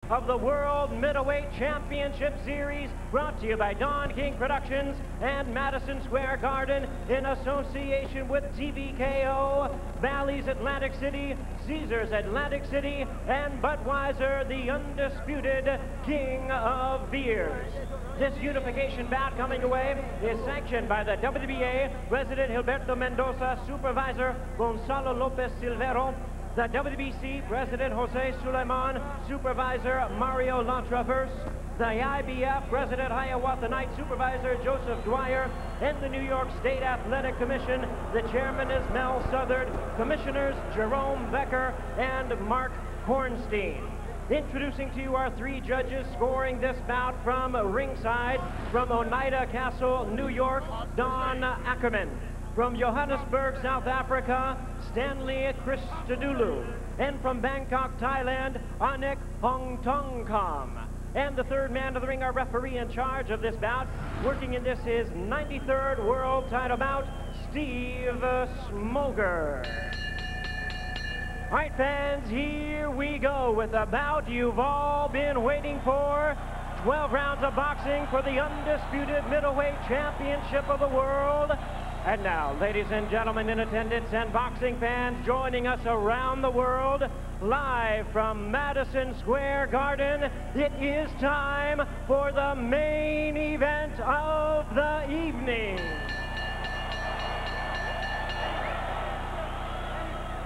of the World Middleweight Championship Series, brought to you by Don King Productions and Madison Square Garden in association with TVKO, Bally's Atlantic City, Caesars Atlantic City, and Budweiser, the undisputed king of beers. This unification bout coming away is sanctioned by the WBA, President Gilberto Mendoza, Supervisor Gonzalo Lopez Silvero, the WBC, President Jose Suleiman, Supervisor Mario Lantraverse, the IBF, President Hiawatha Knight, Supervisor Joseph Dwyer, and the New York State Athletic Commission. The chairman is Mel Southard, commissioners Jerome Becker and Mark Kornstein. Introducing to you our three judges scoring this bout from ringside, from Oneida Castle, New York, Don Ackerman. From Johannesburg, South Africa, Stanley Christodoulou. And from Bangkok, Thailand, Anik Hongtongkam. And the third man to the ring, our referee in charge of this bout, working in this his 93rd world title bout, Steve Smoger. All right, fans, here we go with a bout you've all been waiting for. 12 rounds of boxing for the undisputed middleweight championship of the world. And now, ladies and gentlemen in attendance and boxing fans joining us around the world, live from Madison Square Garden, it is time for the main event of the evening.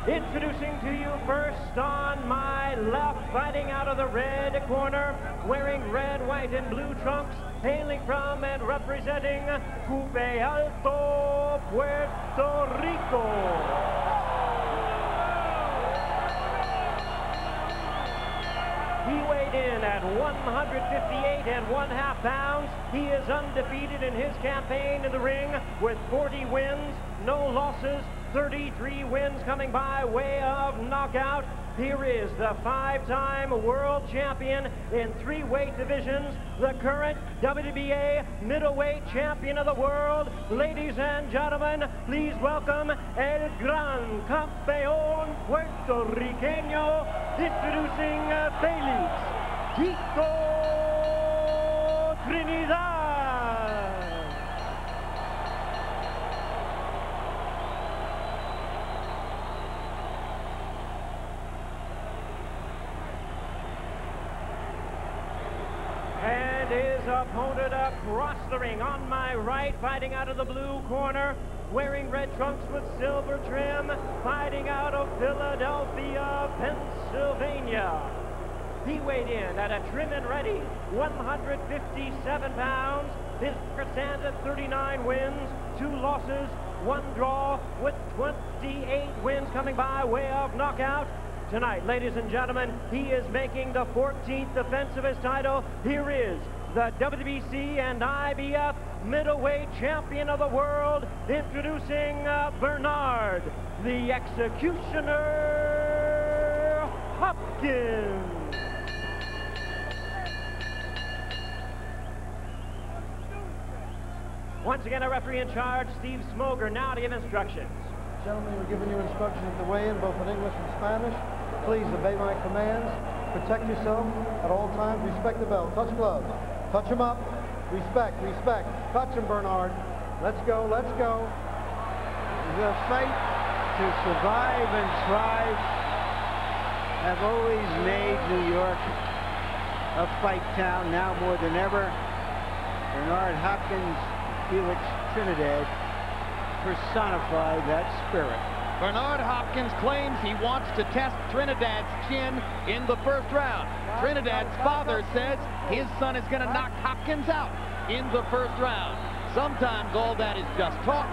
Introducing to you first on my left, fighting out of the red corner, wearing red, white, and blue trunks, hailing from and representing Coupe Alto, Puerto Rico. He weighed in at 158 1/2 pounds. He is undefeated in his campaign in the ring with 40 wins, no losses, 33 wins coming by way of knockout. Here is the five-time world champion in 3 weight divisions, the current WBA middleweight champion of the world. Ladies and gentlemen, please welcome El Gran Campeón Puertorriqueño, introducing Felix Trinidad. And his opponent across the ring on my right, fighting out of the blue corner, wearing red trunks with silver trim, fighting out of Philadelphia, Pennsylvania. He weighed in at a trim and ready 157 pounds. His record stands at 39 wins, 2 losses, 1 draw, with 28 wins coming by way of knockout. Tonight, ladies and gentlemen, he is making the 14th defense of his title. Here is the WBC and IBF middleweight champion of the world, introducing Bernard, the Executioner Hopkins. Once again, a referee in charge, Steve Smoger, now to give instructions. Gentlemen, we're giving you instructions at the weigh-in, both in English and Spanish. Please obey my commands. Protect yourself at all times. Respect the belt. Touch gloves. Touch them up. Respect, respect. Touch them, Bernard. Let's go, let's go. The fight to survive and thrive have always made New York a fight town, now more than ever. Bernard Hopkins, Felix Trinidad personify that spirit. Bernard Hopkins claims he wants to test Trinidad's chin in the first round. Trinidad's father says his son is going to knock Hopkins out in the first round. Sometimes all that is just talk.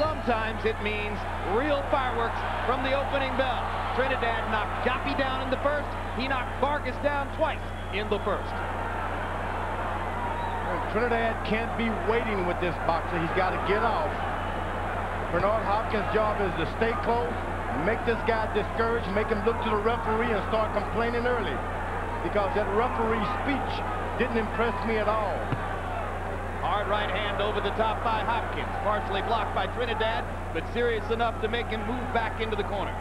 Sometimes it means real fireworks from the opening bell. Trinidad knocked Joppy down in the first. He knocked Vargas down twice in the first. Trinidad can't be waiting with this boxer. He's got to get off. Bernard Hopkins' job is to stay close, make this guy discouraged, make him look to the referee and start complaining early. Because that referee's speech didn't impress me at all. Hard right hand over the top by Hopkins, partially blocked by Trinidad, but serious enough to make him move back into the corner.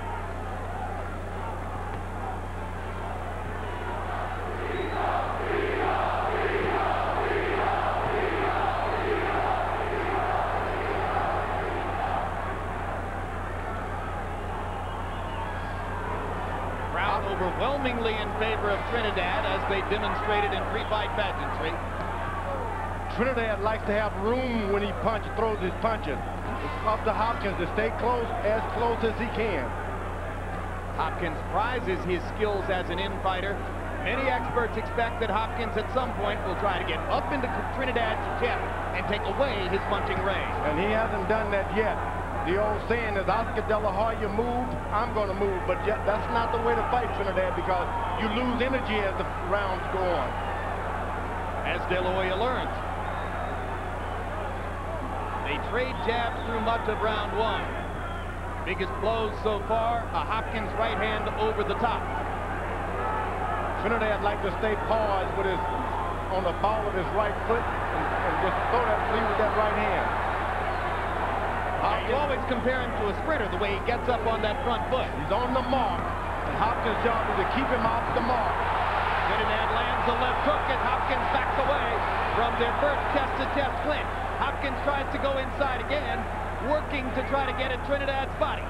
overwhelmingly in favor of Trinidad, as they demonstrated in pre-fight pageantry. Trinidad likes to have room when he throws his punches. It's up to Hopkins to stay close as he can. Hopkins prizes his skills as an in-fighter. Many experts expect that Hopkins at some point will try to get up into Trinidad's chest and take away his punching range. And he hasn't done that yet. The old saying is, Oscar De La Hoya moved, I'm going to move. But yet, that's not the way to fight Trinidad, because you lose energy as the rounds go on. As De La Hoya learns. They trade jabs through much of round one. Biggest blows so far, a Hopkins right hand over the top. Trinidad likes to stay paused with on the ball of his right foot and just throw that lead with that right hand. You always compare him to a sprinter, the way he gets up on that front foot. He's on the mark, and Hopkins' job is to keep him off the mark. Trinidad lands a left hook, and Hopkins backs away from their first chest-to-chest clinch. Hopkins tries to go inside again, working to try to get at Trinidad's body.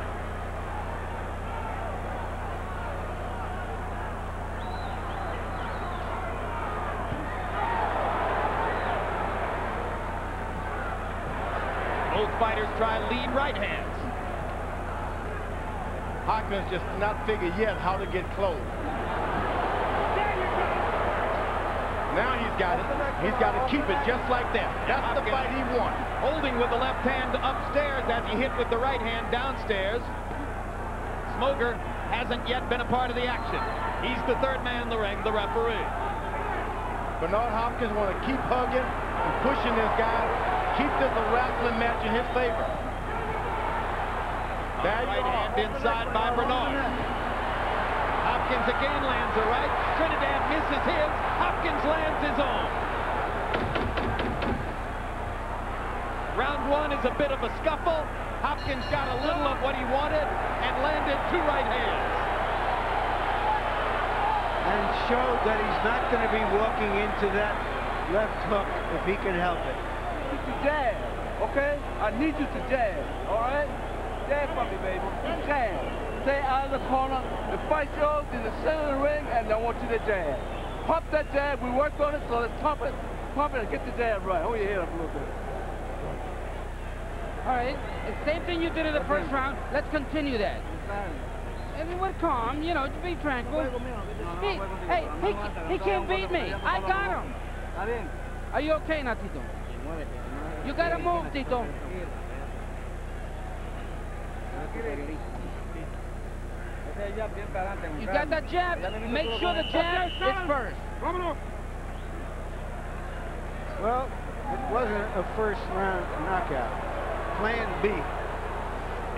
Both fighters try lead right hands. Hopkins just not figured yet how to get close. Now he's got it. He's got to keep it just like that. That's the fight he won. Holding with the left hand upstairs as he hit with the right hand downstairs. Smoker hasn't yet been a part of the action. He's the third man in the ring, the referee. Bernard Hopkins want to keep hugging and pushing this guy. Keep this a wrestling match in his favor. Right hand inside by Bernard. Hopkins again lands a right. Trinidad misses his. Hopkins lands his own. Round one is a bit of a scuffle. Hopkins got a little of what he wanted and landed two right hands. And showed that he's not going to be walking into that left hook if he can help it. To jab, okay? I need you to jab, all right? Jab for me, baby. Jab. Stay out of the corner. The fight yours in the center of the ring, and I want you to jab. Pump that jab. We worked on it, so let's pump it. Pump it and get the jab right. Hold your head up a little bit. All right. The same thing you did in the first round. Let's continue that. Everyone calm, you know, be tranquil. Hey, he can't beat me. I got him. Are you okay now, Tito? You gotta move, Tito. You got that jab? Make sure the jab is first. Well, it wasn't a first round knockout. Plan B.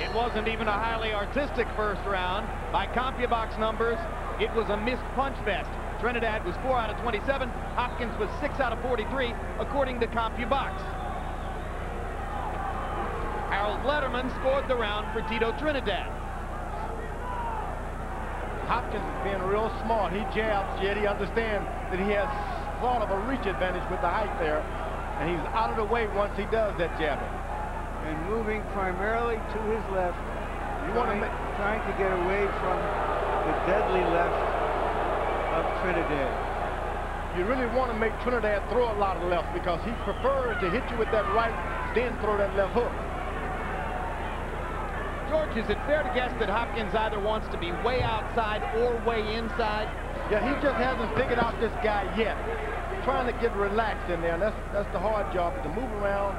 It wasn't even a highly artistic first round. By CompuBox numbers, it was a missed punch fest. Trinidad was 4 out of 27. Hopkins was 6 out of 43, according to CompuBox. Harold Letterman scored the round for Tito Trinidad. Hopkins is being real smart. He jabs, yet he understands that he has sort of a reach advantage with the height there, and he's out of the way once he does that jabbing. And moving primarily to his left, trying to get away from the deadly left of Trinidad. You really want to make Trinidad throw a lot of left, because he prefers to hit you with that right, then throw that left hook. George, is it fair to guess that Hopkins either wants to be way outside or way inside? Yeah, he just hasn't figured out this guy yet. Trying to get relaxed in there, and that's the hard job, to move around.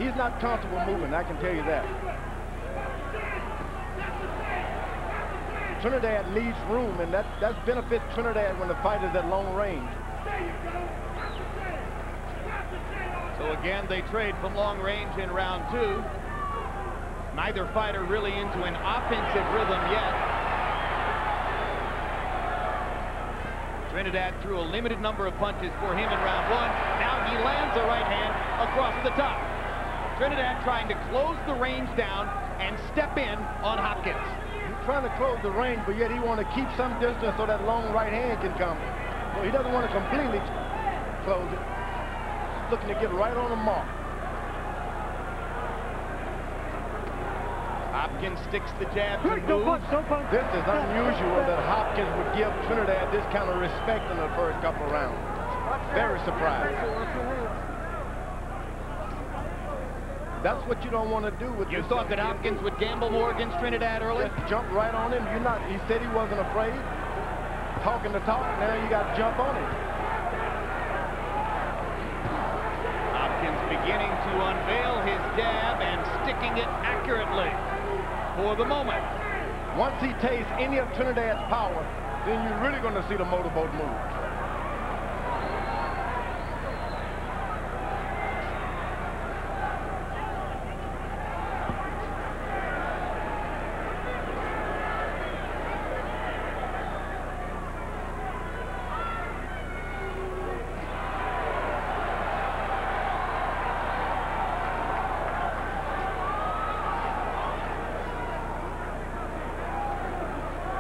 He's not comfortable moving, I can tell you that. Trinidad needs room, and that benefits Trinidad when the fight is at long range. So again, they trade from long range in round two. Neither fighter really into an offensive rhythm yet. Trinidad threw a limited number of punches for him in round one. Now he lands a right hand across the top. Trinidad trying to close the range down and step in on Hopkins. He's trying to close the range, but yet he wants to keep some distance so that long right hand can come. So he doesn't want to completely close it. He's looking to get right on the mark. Hopkins sticks the jabs and moves. This is unusual that Hopkins would give Trinidad this kind of respect in the first couple of rounds. Very surprised. That's what you don't want to do with You this thought that Hopkins would gamble more against Trinidad early? Just jump right on him. He said he wasn't afraid. Talking the talk, now you got to jump on him. Hopkins beginning to unveil his jab and sticking it accurately for the moment. Once he tastes any of Trinidad's power, then you're really going to see the motorboat move.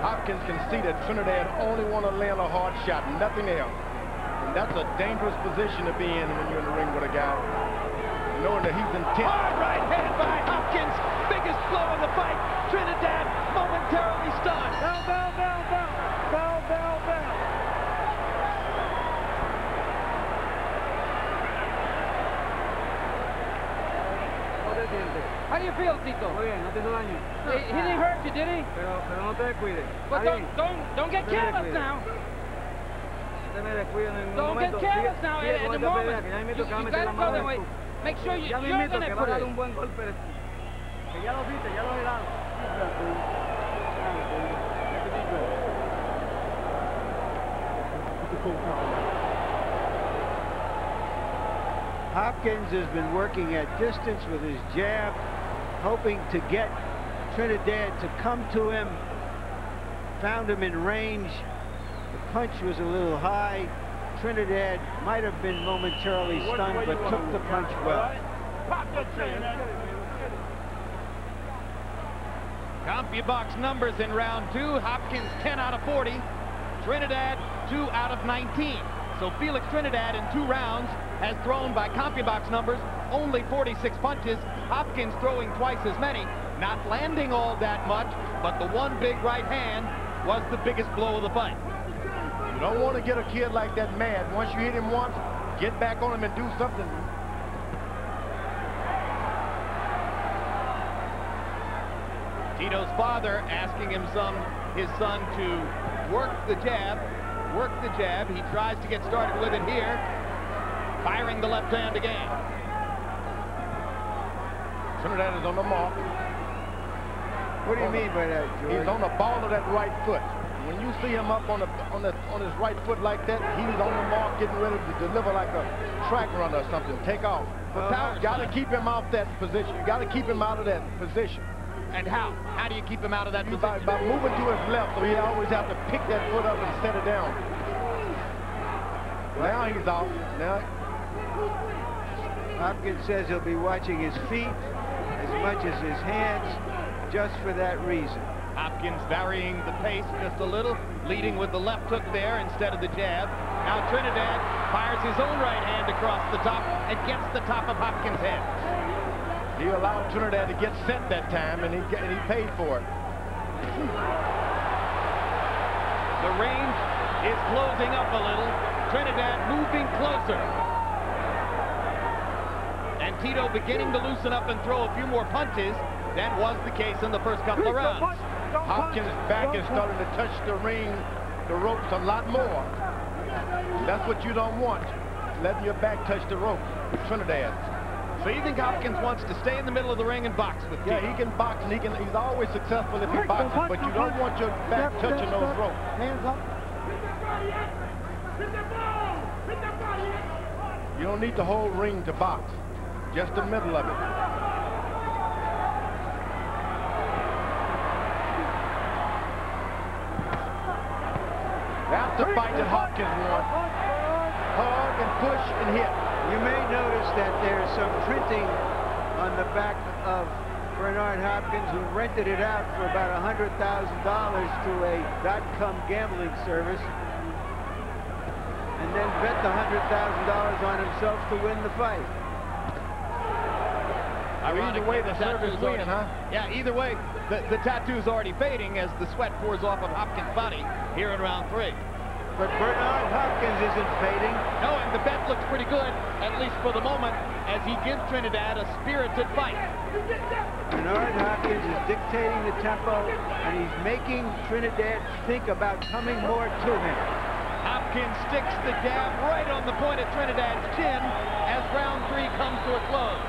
Hopkins can see that Trinidad only want to land a hard shot, nothing else. And that's a dangerous position to be in when you're in the ring with a guy, knowing that he's intent. Hard right hand by Hopkins. Biggest blow of the fight. Trinidad momentarily stunned. Bell, bell, bell, bell. Bell, bell, bell. How do you feel, Tito? Muy bien, no te hizo daño. He didn't hurt you, did he? Pero no te descuides. But don't get careless now. No te me descuides en ningún Don't momento. get careless now. Sigue In con the esta moment, pelea, que ya mismito que va a you meter la gotta go mano that en way. tu. Make sure Ya you're mismito gonna que va a put dar it. un buen golpe. Que ya lo viste, ya lo he dado. Hopkins has been working at distance with his jab, hoping to get Trinidad to come to him. Found him in range. The punch was a little high. Trinidad might have been momentarily stunned, but took the punch well. CompuBox numbers in round 2. Hopkins 10 out of 40. Trinidad 2 out of 19. So Felix Trinidad in 2 rounds has thrown, by CompuBox numbers, only 46 punches. Hopkins throwing twice as many, not landing all that much, but the one big right hand was the biggest blow of the fight. You don't want to get a kid like that mad. Once you hit him once, get back on him and do something. Tito's father asking his son to work the jab. He tries to get started with it here, firing the left hand again. Trinidad is on the mark. What do you mean by that, George? He's on the ball of that right foot. When you see him up on his right foot like that, he's on the mark, getting ready to deliver like a track runner or something. Take off. But you got to keep him out that position. You got to keep him out of that position. And how? How do you keep him out of that position? By moving to his left, so he always have to pick that foot up and set it down. Now he's off. Now Hopkins says he'll be watching his feet as much as his hands, just for that reason. Hopkins varying the pace just a little, leading with the left hook there instead of the jab. Now Trinidad fires his own right hand across the top and gets the top of Hopkins' head. He allowed Trinidad to get set that time, and he paid for it. The range is closing up a little. Trinidad moving closer. And Tito beginning to loosen up and throw a few more punches than was the case in the first couple of rounds. Hopkins' back is starting to touch the ropes a lot more. That's what you don't want, letting your back touch the rope with Trinidad. So you think Hopkins wants to stay in the middle of the ring and box with Tito? Yeah, he can box, and he's always successful if he boxes, but you don't want your back touching those ropes. Hands up. You don't need the whole ring to box, just the middle of it. That's the fight that Hopkins won. Hug and push and hit. You may notice that there's some printing on the back of Bernard Hopkins, who rented it out for about $100,000 to a .com gambling service, and then bet the $100,000 on himself to win the fight. Either way, the service win, huh? Yeah, either way, the tattoo's already fading as the sweat pours off of Hopkins' body here in round 3. But Bernard Hopkins isn't fading. No, and the bet looks pretty good, at least for the moment, as he gives Trinidad a spirited fight. Bernard Hopkins is dictating the tempo, and he's making Trinidad think about coming more to him. Hopkins sticks the jab right on the point of Trinidad's chin as round 3 comes to a close.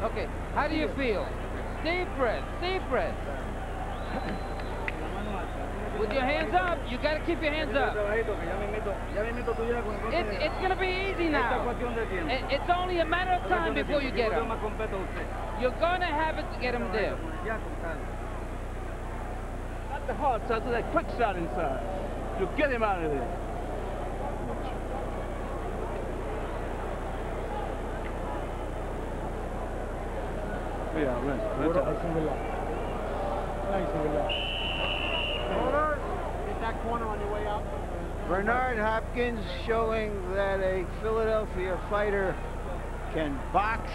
Okay, how do you feel? Deep breath, deep breath. With your hands up, you got to keep your hands up. It's going to be easy now. It's only a matter of time before you get him. You're going to have it to get him there. Not the hard side, so that quick shot inside. You get him out of there. Yeah, Hit that corner on your way out. Bernard Hopkins showing that a Philadelphia fighter can box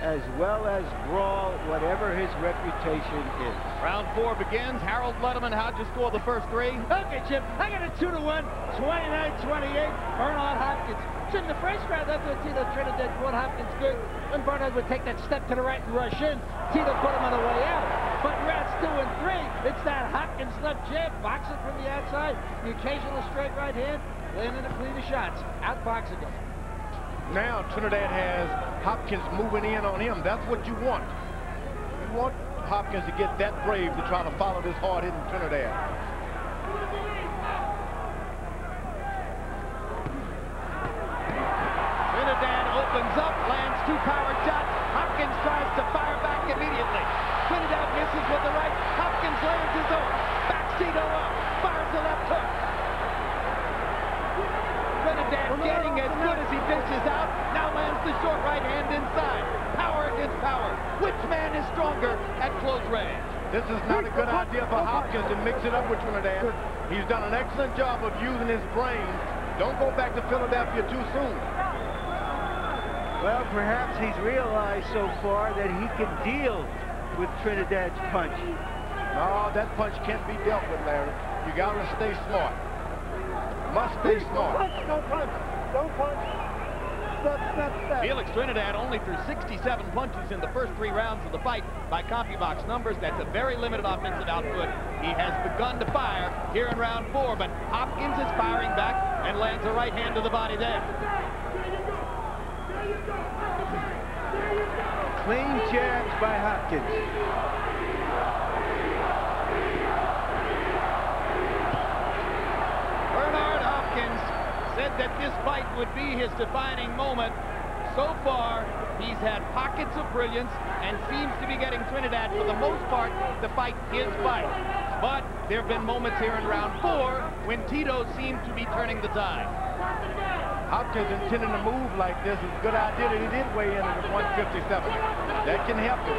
as well as brawl, whatever his reputation is. Round 4 begins. Harold Letterman, how'd you score the first 3? Okay, Chip, I got a 2-1, 29-28, Bernard Hopkins. In the first round, I thought Tito Trinidad caught Hopkins good, and Bernard would take that step to the right and rush in. Tito put him on the way out. But rounds 2 and 3, it's that Hopkins left jab, boxing from the outside, the occasional straight right hand, landing the cleaner shots, outboxing him. Now Trinidad has Hopkins moving in on him. That's what you want. You want Hopkins to get that brave to try to follow this hard-hitting Trinidad. Trinidad opens up, lands 2 power shots. Hopkins tries to fire back immediately. Trinidad misses with the right. Hopkins lands his own. Backs Tito up. Fires the left hook. Trinidad getting as good as he dishes out. Now lands the short right hand inside. Power against power. Which man is stronger at close range? This is not a good idea for Hopkins to mix it up with Trinidad. He's done an excellent job of using his brain. Don't go back to Philadelphia too soon. Well, perhaps he's realized so far that he can deal with Trinidad's punch. No, that punch can't be dealt with, Larry. You got to stay smart. Must stay smart. Don't punch. Don't punch. Step, step, step. Felix Trinidad only threw 67 punches in the first 3 rounds of the fight by CompuBox numbers. That's a very limited offensive output. He has begun to fire here in round 4, but Hopkins is firing back and lands a right hand to the body there. Clean jabs by Hopkins. Bernard Hopkins said that this fight would be his defining moment. So far, he's had pockets of brilliance and seems to be getting Trinidad, for the most part, to fight his fight. But there have been moments here in round 4 when Tito seemed to be turning the tide. Hopkins intending to move like this is a good idea that he did weigh in at 157. That can help him.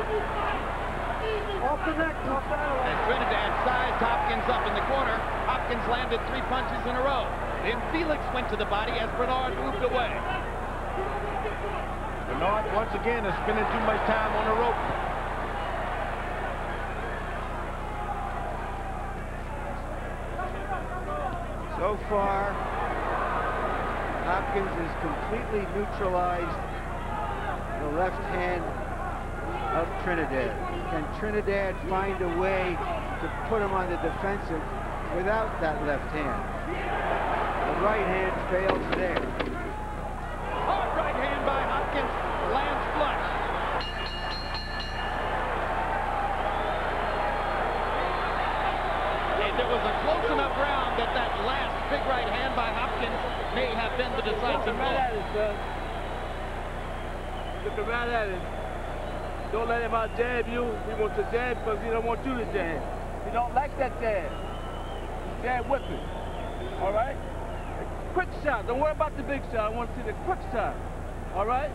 Off the neck, off the neck. And Trinidad sized Hopkins up in the corner. Hopkins landed 3 punches in a row. Then Felix went to the body as Bernard moved away. Bernard, once again, is spending too much time on the rope. So far, Hopkins has completely neutralized the left hand of Trinidad. Can Trinidad find a way to put him on the defensive without that left hand? The right hand fails there. Hard right hand by Hopkins, lands flush. And it was a close enough round that that last big right hand by Hopkins may have been the decisive blow. Look right at him. Don't let him out jab you. He wants to jab because he don't want you to jab. He don't like that jab. He's jab whipping. All right? Quick shot. Don't worry about the big shot. I want to see the quick shot. All right?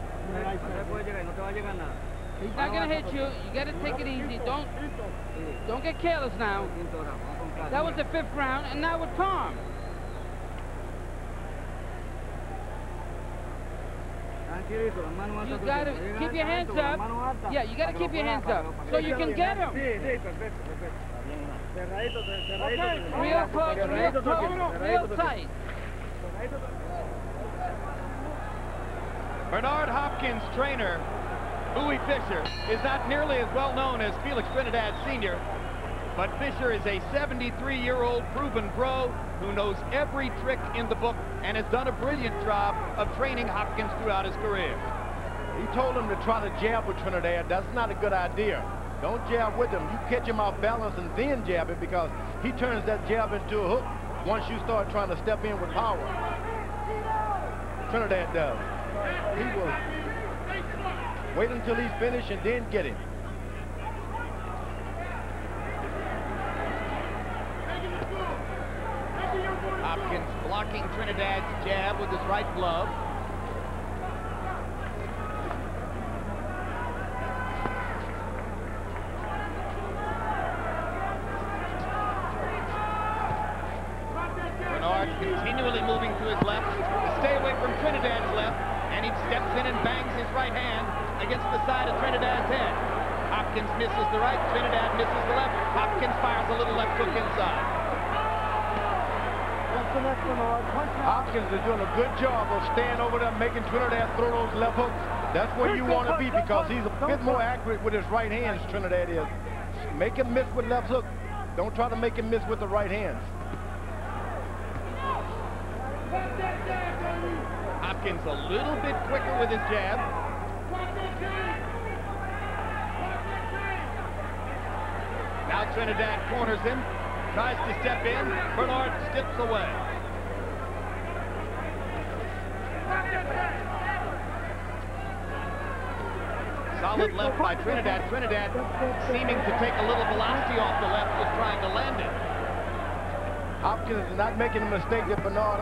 He's not going to hit you. You got to take it easy. Don't get careless now. That was the 5th round, and now with calm. You got to keep your hands up. Yeah, you got to keep your hands up so you can get him. Okay, real close, real tight. Bernard Hopkins' trainer, Bowie Fisher, is not nearly as well known as Felix Trinidad Sr., but Fisher is a 73-year-old proven pro who knows every trick in the book and has done a brilliant job of training Hopkins throughout his career. He told him to try to jab with Trinidad. That's not a good idea. Don't jab with him. You catch him off balance and then jab it, because he turns that jab into a hook once you start trying to step in with power. Trinidad does. He will wait until he's finished and then get him. Hopkins blocking Trinidad's jab with his right glove. Bernard continually moving to his left to stay away from Trinidad's left, and he steps in and bangs his right hand against the side of Trinidad's head. Hopkins misses the right, Trinidad misses the left. Hopkins fires a little left hook inside. Hopkins is doing a good job of staying over there, making Trinidad throw those left hooks. That's where you want to be, because he's a bit more accurate with his right hands, Trinidad is. Make him miss with left hook. Don't try to make him miss with the right hands. Hopkins a little bit quicker with his jab. Now Trinidad corners him, tries to step in. Bernard steps away. Solid left by Trinidad. Trinidad seeming to take a little velocity off the left, was trying to land it. Hopkins is not making the mistake that Bernard,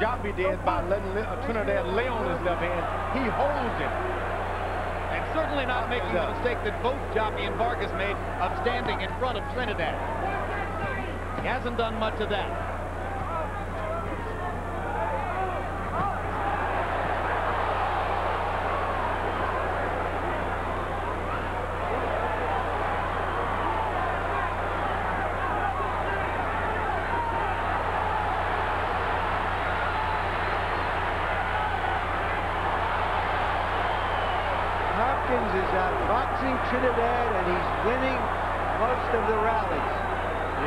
Joppy did by letting Trinidad lay on his left hand. He holds it. And certainly not making the mistake that both Joppy and Vargas made of standing in front of Trinidad. He hasn't done much of that. Hopkins is outboxing Trinidad, and he's winning most of the rallies.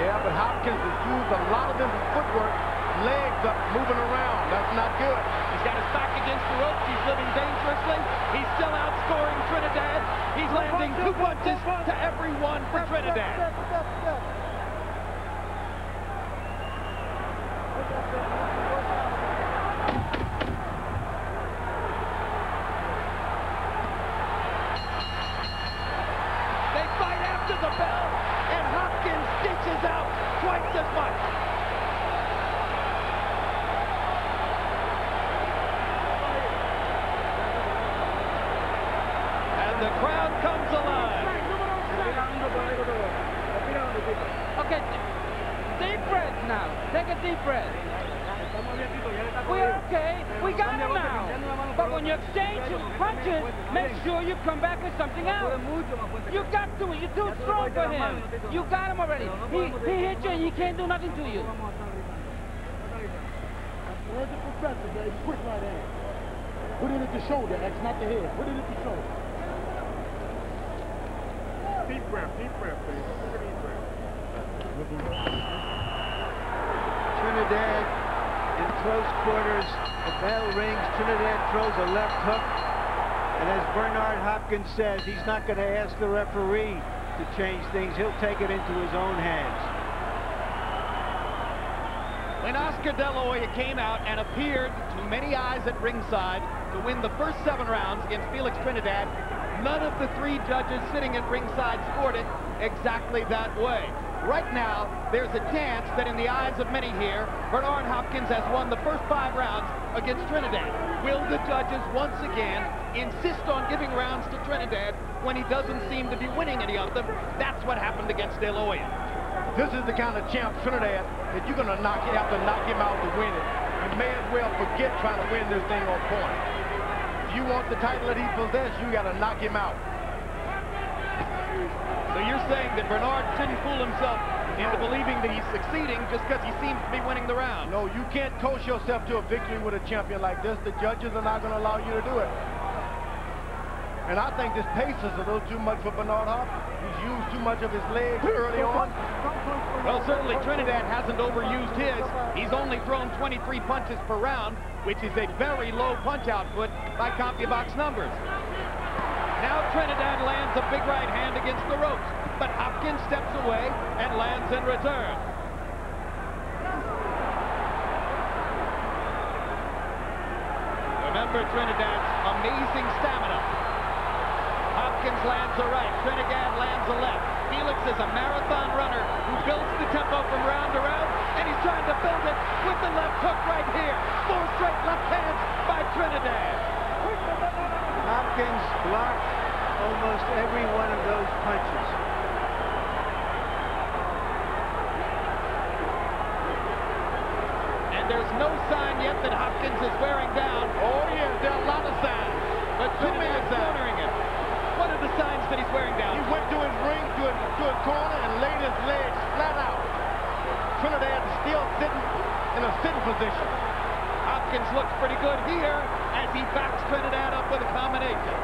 Yeah, but Hopkins has used a lot of them footwork, legs up, moving around. That's not good. He's got his back against the ropes. He's living dangerously. He's still outscoring Trinidad. He's landing 2 punches to every one for Trinidad. The bell, and Hopkins dishes out twice as much. And the crowd comes alive. Okay, deep breath now. Take a deep breath. We're okay. We got him now. But when you exchange punches, make sure you come back with something else. You got to. You're too strong for him. You got him already. He hit you and he can't do nothing to you. Where's the professor, baby? Quick right hand. Put it at the shoulder, X, not the head. Put it at the shoulder. Deep breath, please. Deep breath. Trinidad in close quarters. The bell rings. Trinidad throws a left hook. And as Bernard Hopkins says, he's not going to ask the referee to change things. He'll take it into his own hands. When Oscar De La Hoya came out and appeared to many eyes at ringside to win the first 7 rounds against Felix Trinidad, none of the 3 judges sitting at ringside scored it exactly that way. Right now, there's a chance that in the eyes of many here, Bernard Hopkins has won the first 5 rounds against Trinidad. Will the judges once again insist on giving rounds to Trinidad when he doesn't seem to be winning any of them? That's what happened against De La Hoya. This is the kind of champ, Trinidad, that you're going to have to knock him out to win it. you may as well forget trying to win this thing on point. If you want the title that he possessed, you got to knock him out. So you're saying that Bernard shouldn't fool himself into believing that he's succeeding just because he seems to be winning the round? No, you can't coach yourself to a victory with a champion like this. The judges are not going to allow you to do it. And I think this pace is a little too much for Bernard Hopkins. He's used too much of his legs early on. Well, certainly Trinidad hasn't overused his. He's only thrown 23 punches per round, which is a very low punch output by CompuBox numbers. Now Trinidad lands a big right hand against the ropes, but Hopkins steps away and lands in return. Remember Trinidad's amazing stamina. Hopkins lands a right, Trinidad lands a left. Felix is a marathon runner who builds the tempo from round to round, and he's trying to build it with the left hook right here. 4 straight left hands by Trinidad. Hopkins blocked almost every one of those punches. And there's no sign yet that Hopkins is wearing down. Oh, yes, there are a lot of signs. But Trinidad's cornering him. What are the signs that he's wearing down? He went to his ring, to his corner, and laid his legs flat out. Trinidad is still sitting in a sitting position. Hopkins looks pretty good here as he backs Trinidad up with a combination.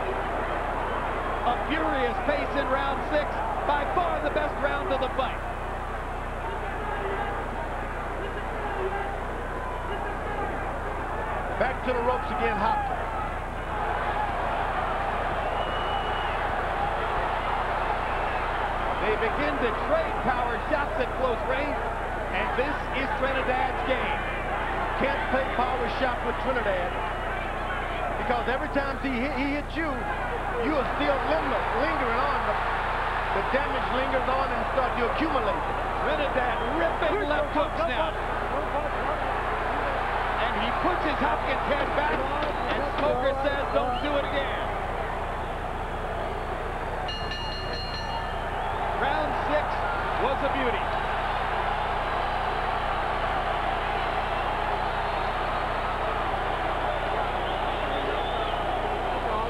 A furious pace in round 6, by far the best round of the fight. Back to the ropes again, Hopkins. They begin to trade power shots at close range, and this is Trinidad's game. Can't play power shot with Trinidad because every time he hits you, you are still lingering on. The damage lingers on and starts to accumulate. Trinidad ripping left hooks now. And he pushes Hopkins' head back, and Smoker says, don't do it again. Round 6 was a beauty.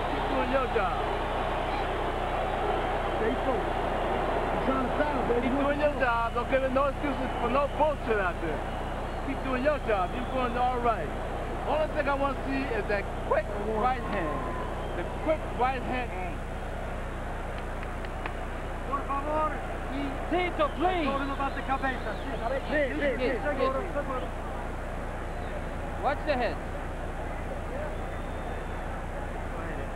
Keep doing your job. Stay focused. I'm trying to style, baby. Keep doing your job. Don't give it no excuses for no bullshit out there. Keep doing your job. You're going all right. Only thing I want to see is that quick right hand. The quick right hand. Por favor. Tito, please. Watch the head.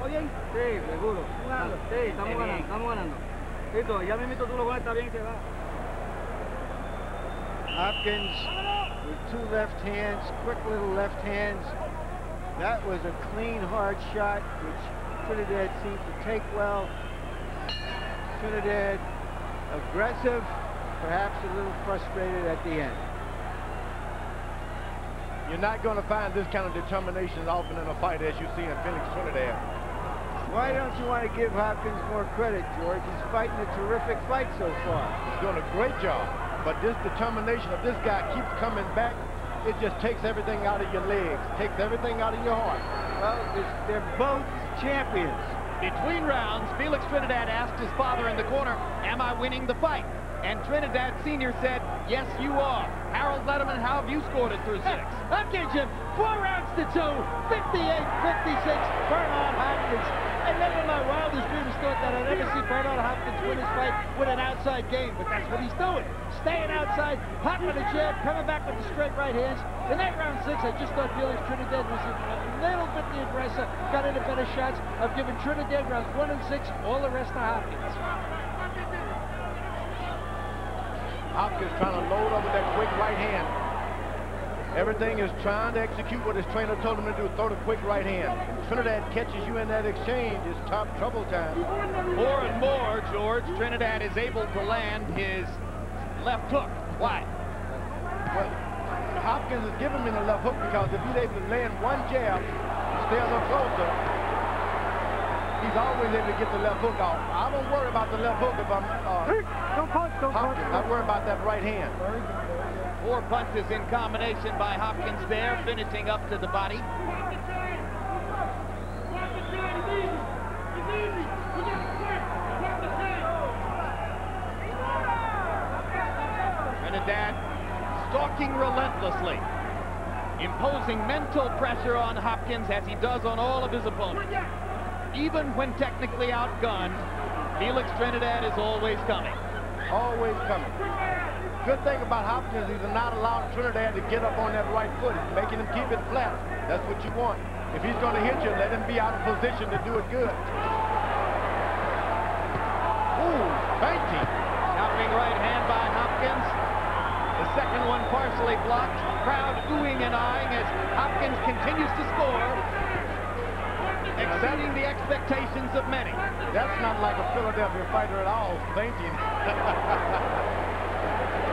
Oye, sí, seguro. Sí, estamos ganando, estamos ganando. Tito, ya mismito tú lo conectas bien que va. Hopkins with 2 left hands, quick little left hands. That was a clean, hard shot, which Trinidad seemed to take well. Trinidad aggressive, perhaps a little frustrated at the end. You're not going to find this kind of determination often in a fight as you see in Felix Trinidad. Why don't you want to give Hopkins more credit, George? He's fighting a terrific fight so far. He's doing a great job. But this determination of this guy keeps coming back. It just takes everything out of your legs, takes everything out of your heart. Well, they're both champions. Between rounds, Felix Trinidad asked his father in the corner, am I winning the fight? And Trinidad Sr. said, yes, you are. Harold Letterman, how have you scored it through 6? Hopkins, 4 rounds to 2, 58-56, Bernard Hopkins. I never in my wildest dreams thought that I'd ever see Bernard Hopkins win his fight with an outside game, but that's what he's doing. Staying outside, popping the jab, coming back with the straight right hands. In that round 6, I just thought Felix Trinidad was a little bit the aggressor, got into better shots. I've given Trinidad rounds 1 and 6, all the rest to Hopkins. Hopkins trying to load up with that quick right hand. Everything is trying to execute what his trainer told him to do, throw the quick right hand. Trinidad catches you in that exchange, it's top trouble time. More and more, George, Trinidad is able to land his left hook. Why? Well, Hopkins is giving him the left hook because if he's able to land one jab, stay a little closer, he he's always able to get the left hook off. I don't worry about the left hook if I'm Hopkins. I worry about that right hand. 4 punches in combination by Hopkins there, finishing up to the body. Trinidad stalking relentlessly, imposing mental pressure on Hopkins as he does on all of his opponents. Even when technically outgunned, Felix Trinidad is always coming. Always coming. Good thing about Hopkins is he's not allowing Trinidad to get up on that right foot. He's making him keep it flat. That's what you want. If he's going to hit you, let him be out of position to do it good. Ooh, feinting. Chopping right hand by Hopkins. The second one partially blocked. Crowd oohing and eyeing as Hopkins continues to score, exceeding the expectations of many. That's not like a Philadelphia fighter at all, feinting.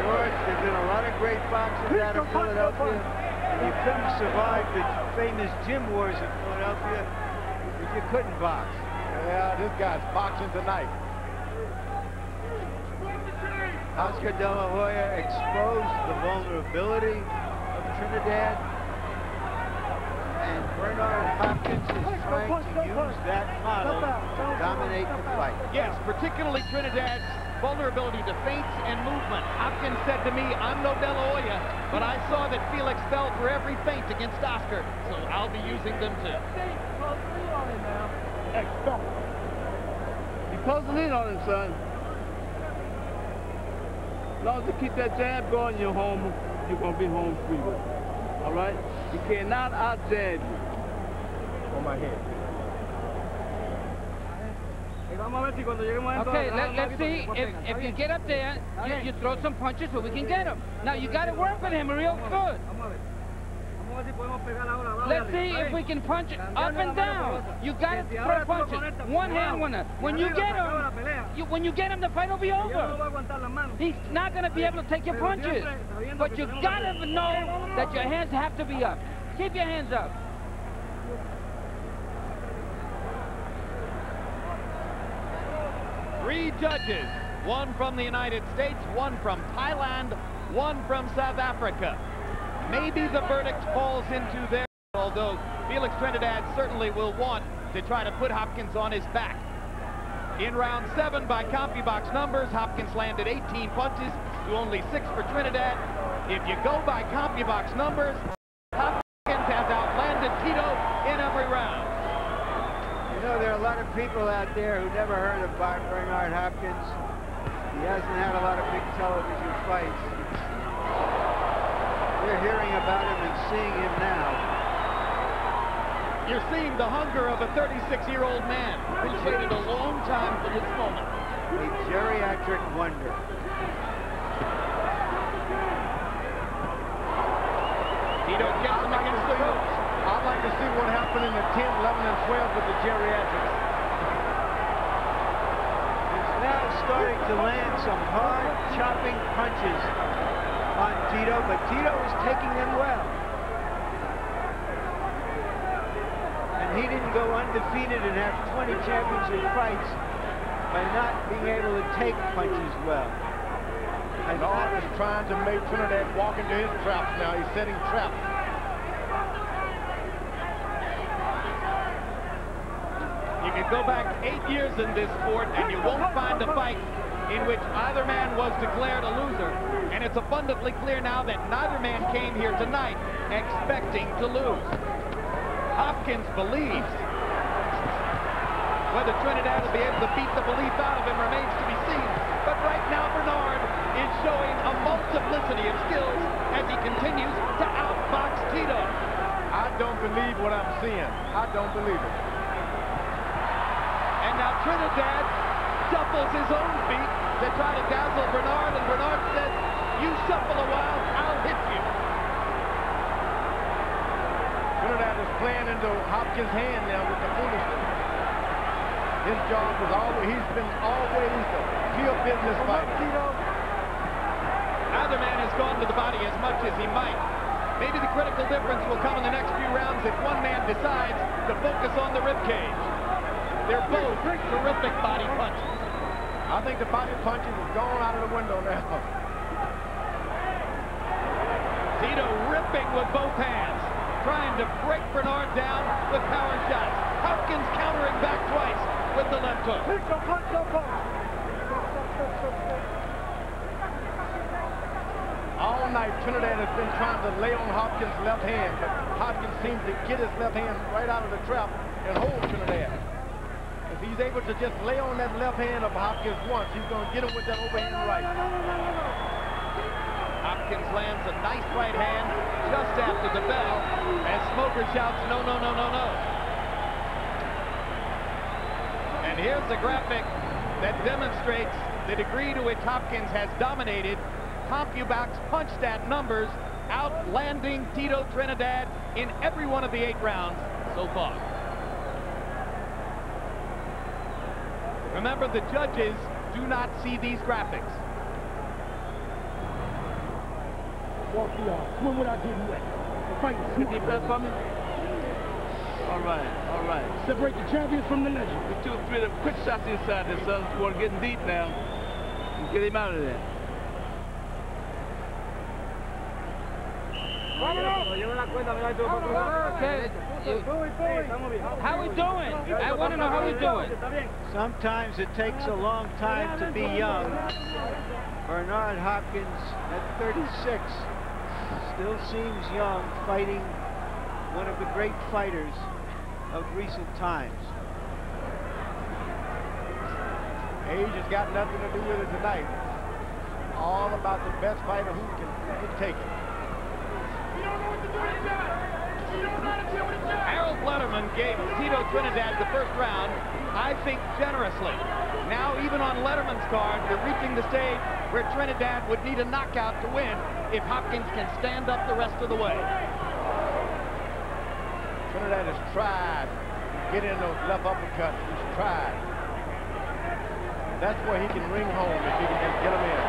George, there's been a lot of great boxers out of Philadelphia. You couldn't survive the famous gym wars in Philadelphia if you couldn't box. Yeah, this guy's boxing tonight. Oscar De La Hoya exposed the vulnerability of Trinidad, and Bernard Hopkins is trying to use that model to dominate the fight. Yes, particularly Trinidad's vulnerability to feints and movement. Hopkins said to me, I'm no De La Hoya, but I saw that Felix fell for every feint against Oscar, so I'll be using them too. Hey, stop. You close the lead on him, son. As long as you keep that jab going, you're home. You're going to be home free with it. All right? You cannot out-jab you. On my head. Okay, let's see. If you get up there, you throw some punches so we can get him. Now, you got to work with him real good. Let's see if we can punch up and down. You got to throw punches. One hand winner. When you get him, the fight will be over. He's not going to be able to take your punches. But you got to know that your hands have to be up. Keep your hands up. Three judges, one from the United States, one from Thailand, one from South Africa. Maybe the verdict falls into their, although Felix Trinidad certainly will want to try to put Hopkins on his back. In round 7 by CompuBox numbers, Hopkins landed 18 punches to only 6 for Trinidad. If you go by CompuBox numbers, Hopkins has outlanded Tito in every round. You know, there are a lot of people out there who never heard of Bernard Hopkins. He hasn't had a lot of big television fights. We're hearing about him and seeing him now. You're seeing the hunger of a 36-year-old man who's waited a long time for this moment. A geriatric wonder. Tito gets him against the ropes. I'd like to see what happened in the 10, 11, and 12 with the geriatrics. He's now starting to land some hard chopping punches on Tito, but Tito is taking them well. And he didn't go undefeated and have 20 championship fights by not being able to take punches well. And all is trying to make Trinidad walk into his traps now. He's setting traps. You can go back 8 years in this sport and you won't find a fight in which either man was declared a loser. And it's abundantly clear now that neither man came here tonight expecting to lose. Hopkins believes. Whether Trinidad will be able to beat the belief out of him remains to be seen. But right now, Bernard is showing a multiplicity of skills as he continues to outbox Tito. I don't believe what I'm seeing. I don't believe it. And now Trinidad shuffles his own feet to try to dazzle Bernard, and Bernard says, you shuffle a while, I'll hit you. Trinidad is playing into Hopkins' hand now with the foolishness. His job was always, he's been always a pure business fighter. Either man has gone to the body as much as he might. Maybe the critical difference will come in the next few rounds if one man decides to focus on the ribcage. They're both terrific body punches. I think the body punches is gone out of the window now. Tito ripping with both hands, trying to break Bernard down with power shots. Hopkins countering back twice with the left hook. All night, Trinidad has been trying to lay on Hopkins' left hand, but Hopkins seems to get his left hand right out of the trap and hold Trinidad. If he's able to just lay on that left hand of Hopkins once, he's going to get him with that overhand right. Hopkins lands a nice right hand just after the bell as Smoker shouts, "No, no, no, no, no." And here's the graphic that demonstrates the degree to which Hopkins has dominated. CompuBox punch stat numbers outlanding Tito Trinidad in every one of the 8 rounds so far. Remember, the judges do not see these graphics. Walk the yard. Swim without getting wet. Fight. Deep breath for me. All right, all right. Separate the champions from the legend. The 2 or 3 of them quick shots inside this son. We're getting deep now. Get him out of there. Okay. How we doing? I want to know how we doing. Sometimes it takes a long time to be young. Bernard Hopkins at 36 still seems young, fighting one of the great fighters of recent times. Age has got nothing to do with it tonight. All about the best fighter who can take it. Harold Letterman gave Tito Trinidad the first round, I think, generously. Now, even on Letterman's card, you're reaching the stage where Trinidad would need a knockout to win if Hopkins can stand up the rest of the way. Trinidad has tried to get in those left uppercuts. He's tried. That's where he can ring home if he can just get them in.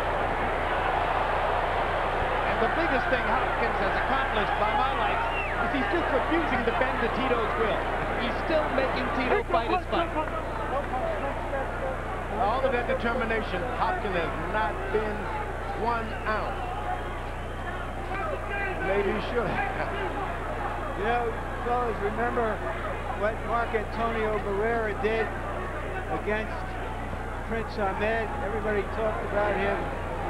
And the biggest thing Hopkins has accomplished by my lights is he's just refusing to bend to Tito's will. He's still making Tito fight his fight. All of that determination, Hopkins has not been 1 ounce. Maybe he should have. You know, fellas, remember what Mark Antonio Barrera did against Prince Ahmed? Everybody talked about him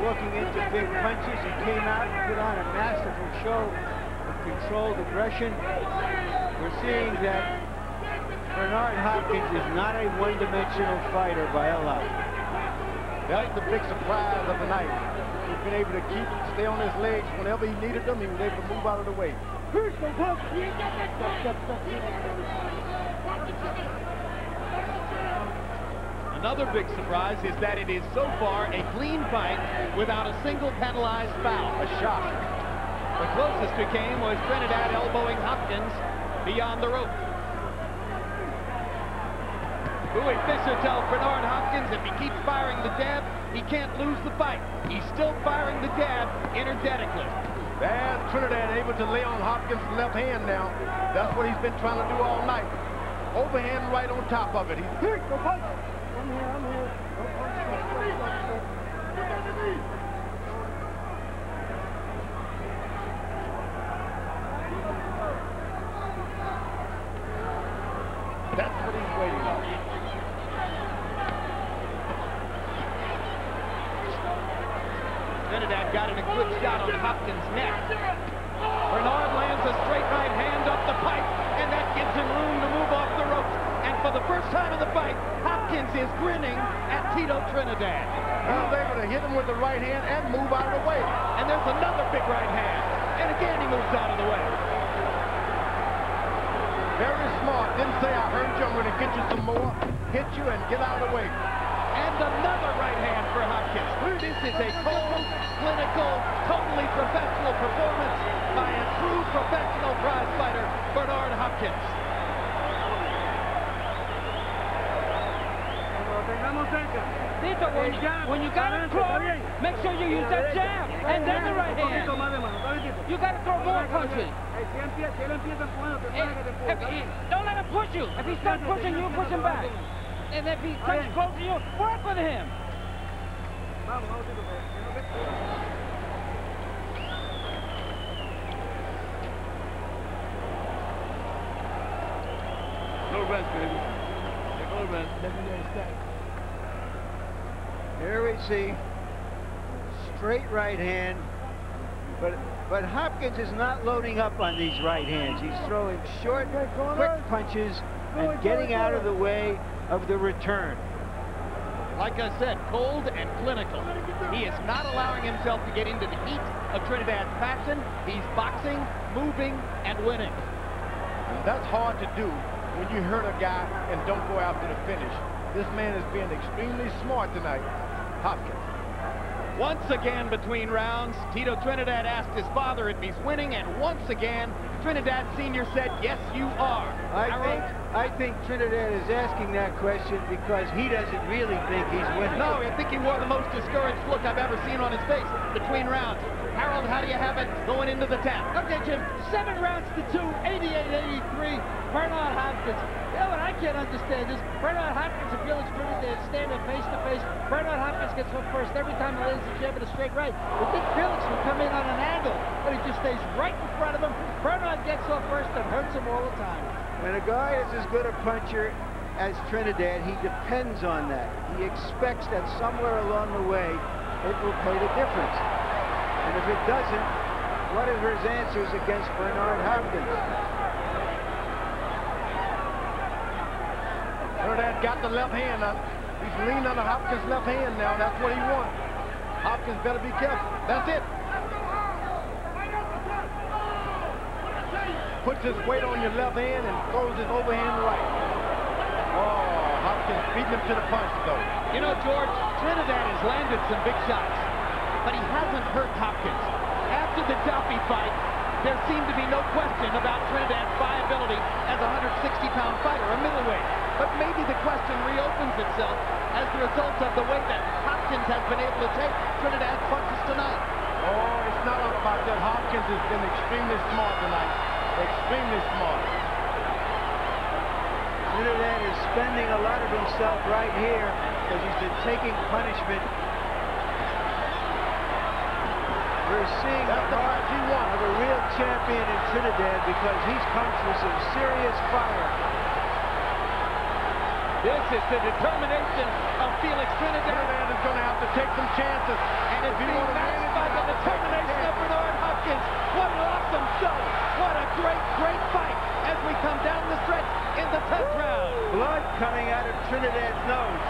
walking into big punches. He came out and put on a masterful show of controlled aggression. We're seeing that Bernard Hopkins is not a one-dimensional fighter by a lot. That's the big surprise of the night. He's been able to stay on his legs whenever he needed them. He was able to move out of the way. Another big surprise is that it is so far a clean fight without a single penalized foul. A shock. The closest we came was Trinidad elbowing Hopkins beyond the rope. Bowie Fischer tells Bernard Hopkins if he keeps firing the jab, he can't lose the fight. He's still firing the jab energetically. There's Trinidad able to lay on Hopkins' left hand now. That's what he's been trying to do all night. Overhand right on top of it. He's I'm here. I'm here. That's what he's waiting on. Trinidad got in a good shot on Hopkins' neck. Bernard lands a straight right hand up the pipe, and that gives him room to move off the ropes. And for the first time in the fight, Hopkins is grinning at Tito Trinidad. He was able to hit him with the right hand and move out of the way. And there's another big right hand. And again, he moves out of the way. Very smart. Didn't say, I heard you, I'm going to get you some more. Hit you and get out of the way. And another right hand for Hopkins. This is a cold, clinical, totally professional performance by a true professional prize fighter, Bernard Hopkins. Cuando lo tengamos cerca. Tito, when you got him close, make sure you use that jab and then the right hand. You got to throw more punches. Don't let him push you. If he starts pushing you, push him back. And if he comes close to you, work with him. No rest, baby. No rest. Here we see straight right hand, but Hopkins is not loading up on these right hands. He's throwing short, quick punches and getting out of the way of the return. Like I said, cold and clinical. He is not allowing himself to get into the heat of Trinidad's passion. He's boxing, moving, and winning. And that's hard to do when you hurt a guy and don't go after the finish. This man is being extremely smart tonight, Hopkins. Once again between rounds, Tito Trinidad asked his father if he's winning, and once again, Trinidad Sr. said, yes, you are. I think Trinidad is asking that question because he doesn't really think he's winning. No, I think he wore the most discouraged look I've ever seen on his face between rounds. Harold, how do you have it going into the 10th? Okay, Jim, 7 rounds to 2, 88-83, Bernard Hopkins. You know what I can't understand is Bernard Hopkins and Felix Trinidad standing face-to-face. Bernard Hopkins gets hooked first every time he lands the jab with a straight right. You think Felix would come in on an angle, but he just stays right in front of him. Bernard gets off first and hurts him all the time. When a guy is as good a puncher as Trinidad, he depends on that. He expects that somewhere along the way, it will pay the difference. And if it doesn't, what are his answers against Bernard Hopkins? Trinidad got the left hand up. He's leaning on the Hopkins' left hand now. That's what he wants. Hopkins better be careful. That's it. Puts his weight on your left hand and throws his overhand right. Oh, Hopkins beating him to the punch, though. You know, George, Trinidad has landed some big shots, but he hasn't hurt Hopkins. After the Duffy fight, there seemed to be no question about Trinidad's viability as a 160-pound fighter, a middleweight. But maybe the question reopens itself as the result of the way that Hopkins has been able to take Trinidad's punches tonight. Oh, it's not all about that. Hopkins has been extremely smart tonight. Extremely smart. Trinidad is spending a lot of himself right here because he's been taking punishment. We're seeing the heart of a real champion in Trinidad because he's come through some serious fire. This is the determination of Felix Trinidad. Trinidad is going to have to take some chances. And it's being matched by the determination of Bernard Hopkins. What an awesome show. What a great, great fight as we come down the stretch in the 10th round. Blood coming out of Trinidad's nose.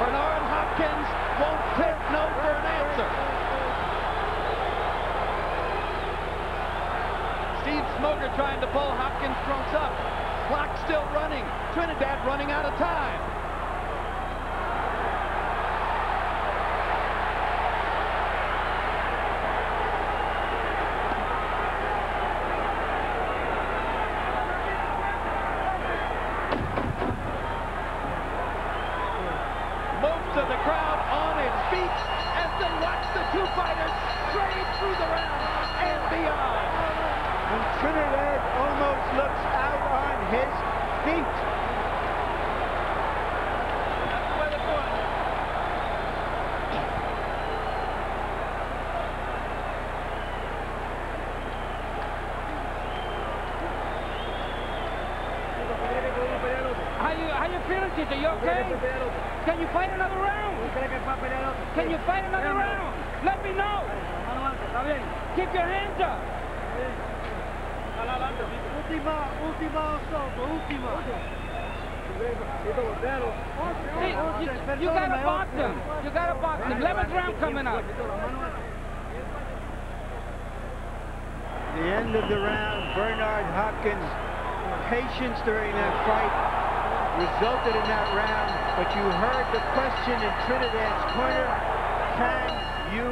Bernard Hopkins won't take no for an answer. Steve Smoker trying to pull Hopkins' trunks up. Clock still running. Trinidad running out of time. Most of the crowd on its feet as they watch the two fighters trade through the round and beyond. And Trinidad almost looks out on his feet. How you feeling, Tito? You okay? Can you fight another round? Can you fight another round? Let me know. Keep your hands up. You gotta box him. You gotta box him. 11th round coming up. The end of the round, Bernard Hopkins' patience during that fight resulted in that round, but you heard the question in Trinidad's corner, can you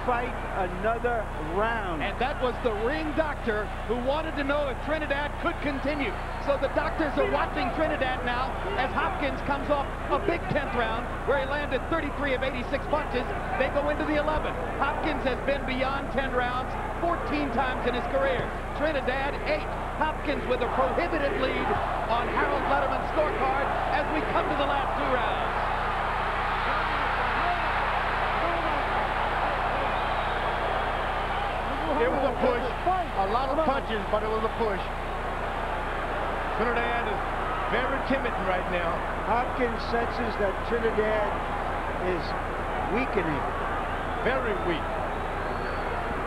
fight another round. And that was the ring doctor who wanted to know if Trinidad could continue. So the doctors are watching Trinidad now as Hopkins comes off a big 10th round where he landed 33 of 86 punches. They go into the 11th. Hopkins has been beyond 10 rounds 14 times in his career. Trinidad 8. Hopkins with a prohibited lead on Harold Letterman's scorecard as we come to the last 2 rounds. It was a push. A lot of punches, but it was a push. Trinidad is very timid right now. Hopkins senses that Trinidad is weakening. Very weak.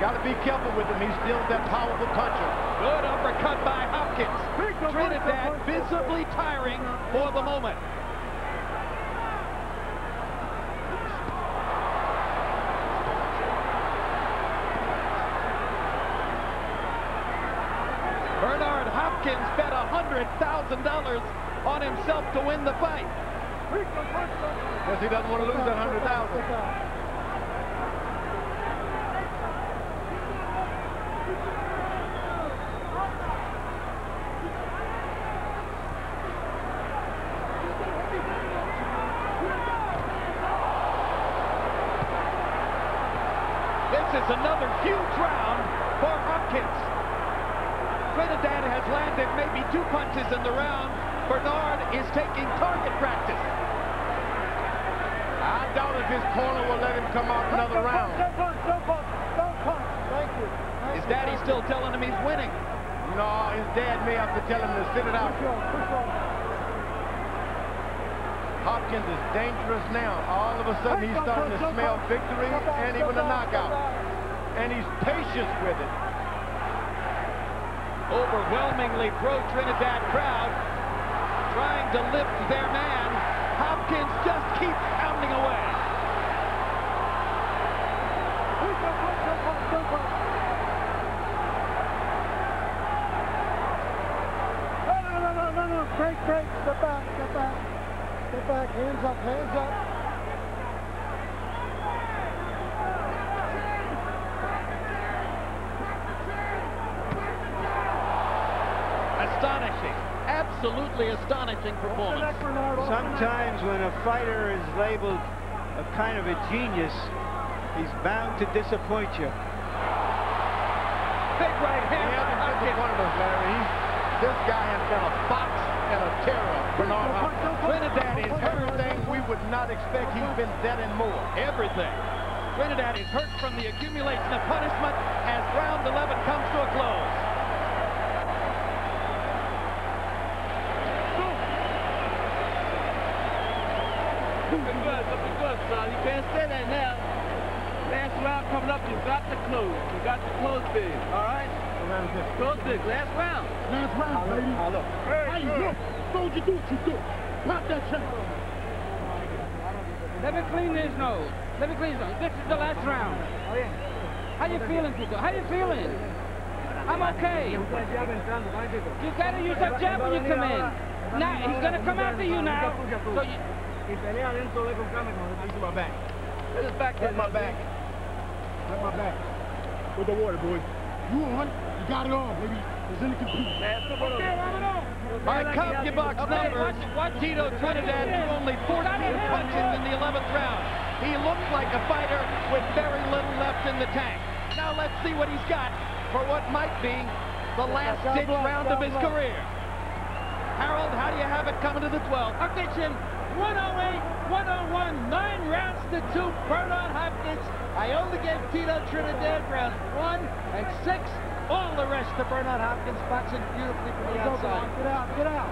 Got to be careful with him. He's still that powerful puncher. Good uppercut by Hopkins. Trinidad visibly tiring for the moment. Bernard Hopkins bet $100,000 on himself to win the fight. Guess he doesn't want to lose that $100,000. This is another huge round for Hopkins. Trinidad has landed maybe 2 punches in the round. Bernard is taking target practice. I doubt if his corner will let him come out another round. Thank you. His daddy's still telling him he's winning. No, his dad may have to tell him to sit it out. Hopkins is dangerous now. All of a sudden, he's starting to smell victory and even a knockout. And he's patient with it. Overwhelmingly pro-Trinidad crowd trying to lift their man. Hopkins just keeps pounding away. No. Break. Step back. Step back. Hands up. Astonishing. Absolutely astonishing performance. Sometimes when a fighter is labeled a kind of a genius, he's bound to disappoint you. Big right hand. He hasn't disappointed us, Larry. This guy has been a fox and a terror, Bernard Hopkins. Trinidad is everything we would not expect. He's been that and more. Everything. Trinidad is hurt from the accumulation of punishment as round 11 comes to a close. Looking good, son. You can't say that now. Last round coming up, you got to close. You got to close big, all right? Close big, last round. Last round, baby. Look. Hey, look. Don't you do what you do. Pop that check. Let me clean his nose. This is the last round. How you feeling, Tito? How you feeling? I'm okay. You gotta use that jab when you come in. Now, he's gonna come after you now. So you... My back. Let his back Let my back. With the water, boy. You on. You got it on, baby. There's any compete. By CompuBox numbers, Tito Trinidad threw only 14 punches in the 11th round. He looked like a fighter with very little left in the tank. Now let's see what he's got for what might be the last-ditch round of his career. Harold, how do you have it coming to the 12th? Attention, 108, 101, 9 rounds to 2, Bernard Hopkins. I only gave Tito Trinidad rounds 1 and 6. All the rest to Bernard Hopkins, boxing beautifully from the outside. Get out.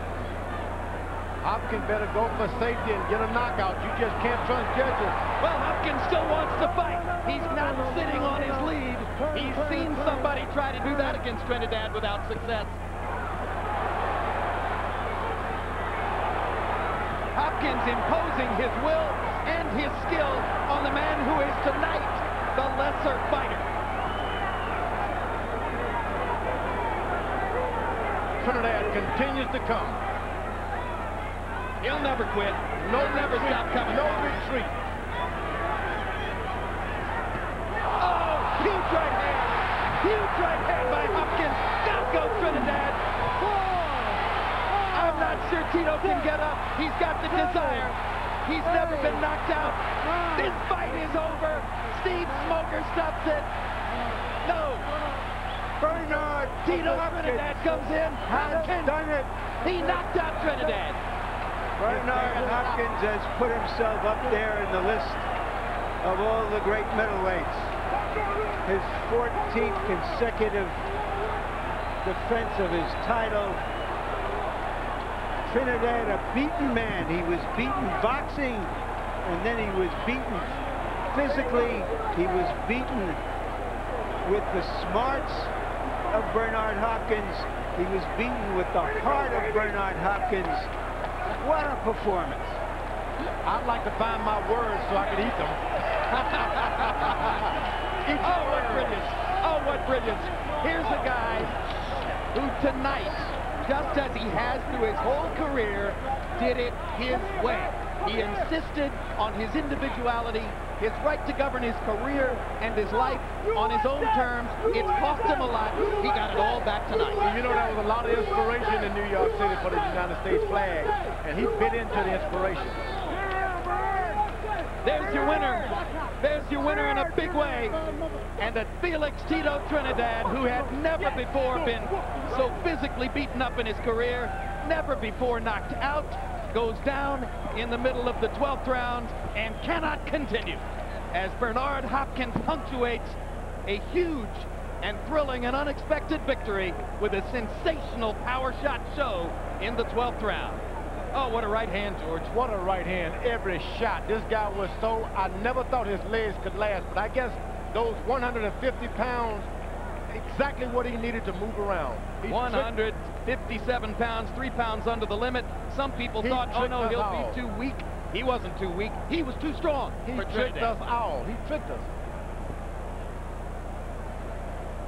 Hopkins better go for safety and get a knockout. You just can't trust judges. Well, Hopkins still wants to fight. He's not sitting on his lead. He's seen somebody try to do that against Trinidad without success. Hopkins imposing his will and his skill on the man who is tonight the lesser fighter. Trinidad continues to come. He'll never quit. Never stop coming. No retreat. Oh! Huge right hand. Huge right hand by Hopkins. Down goes Trinidad. I'm not sure Tito can get up. He's got the desire. He's never been knocked out. This fight is over. Steve Smoker stops it. No. Bernard Tito Trinidad comes in. Hopkins done it. He knocked out Trinidad. Bernard Hopkins has put himself up there in the list of all the great middleweights. His 14th consecutive defense of his title. Trinidad, a beaten man. He was beaten boxing, and then he was beaten physically. He was beaten with the smarts of Bernard Hopkins. He was beaten with the heart of Bernard Hopkins. What a performance. I'd like to find my words so I could eat them. Oh, what brilliance. Oh, what brilliance. Here's a guy who tonight, just as he has through his whole career, did it his way. He insisted on his individuality, his right to govern his career and his life on his own terms. It cost him a lot. He got it all back tonight. You know, there was a lot of inspiration in New York City for the United States flag, and he bit into the inspiration. There's your winner. There's your winner in a big way. And that Felix Tito Trinidad, who had never before been so physically beaten up in his career, never before knocked out, goes down in the middle of the 12th round and cannot continue as Bernard Hopkins punctuates a huge and thrilling and unexpected victory with a sensational power shot show in the 12th round. Oh, what a right hand, George. What a right hand. Every shot. This guy was so... I never thought his legs could last, but I guess those 150 pounds, exactly what he needed to move around. 157 pounds, 3 pounds under the limit. Some people thought, oh no, he'll be too weak. He wasn't too weak. He was too strong. He for tricked Trinidad. us all. He tricked us.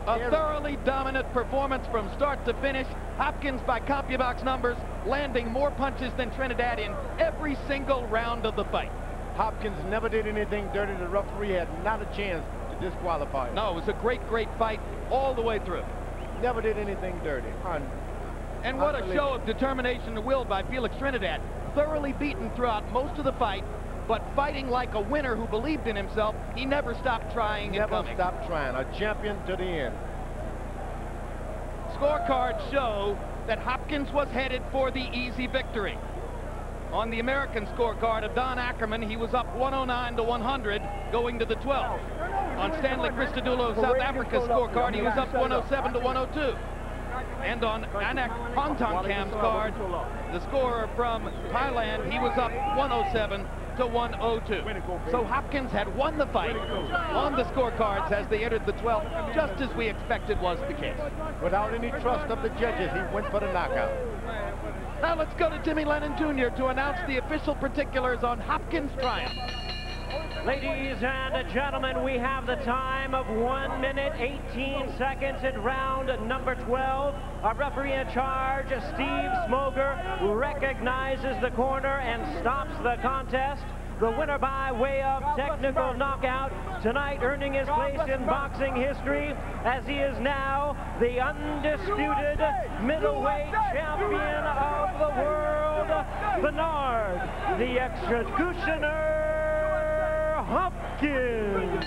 A thoroughly dominant performance from start to finish. Hopkins, by CompuBox numbers, landing more punches than Trinidad in every single round of the fight. Hopkins never did anything dirty. The referee had not a chance to disqualify him. No, it was a great, great fight all the way through. Never did anything dirty. And what a show of determination and will by Felix Trinidad. Thoroughly beaten throughout most of the fight, but fighting like a winner who believed in himself. He never stopped trying and coming. Never stopped trying. A champion to the end. Scorecards show that Hopkins was headed for the easy victory. On the American scorecard of Don Ackerman, he was up 109 to 100 going to the 12th. On Stanley Christodoulo's South Africa scorecard, he was up 107 to 102. And on Anak Pongtongkam's card, the scorer from Thailand, he was up 107 to 102. So Hopkins had won the fight on the scorecards as they entered the 12th, just as we expected was the case. Without any trust of the judges, he went for the knockout. Now let's go to Jimmy Lennon Jr. to announce the official particulars on Hopkins' triumph. Ladies and gentlemen, we have the time of 1 minute, 18 seconds in round number 12. Our referee in charge, Steve Smoger, recognizes the corner and stops the contest. The winner by way of technical knockout tonight, earning his place in boxing history as he is now the undisputed middleweight champion of the world, Bernard, the executioner Hopkins.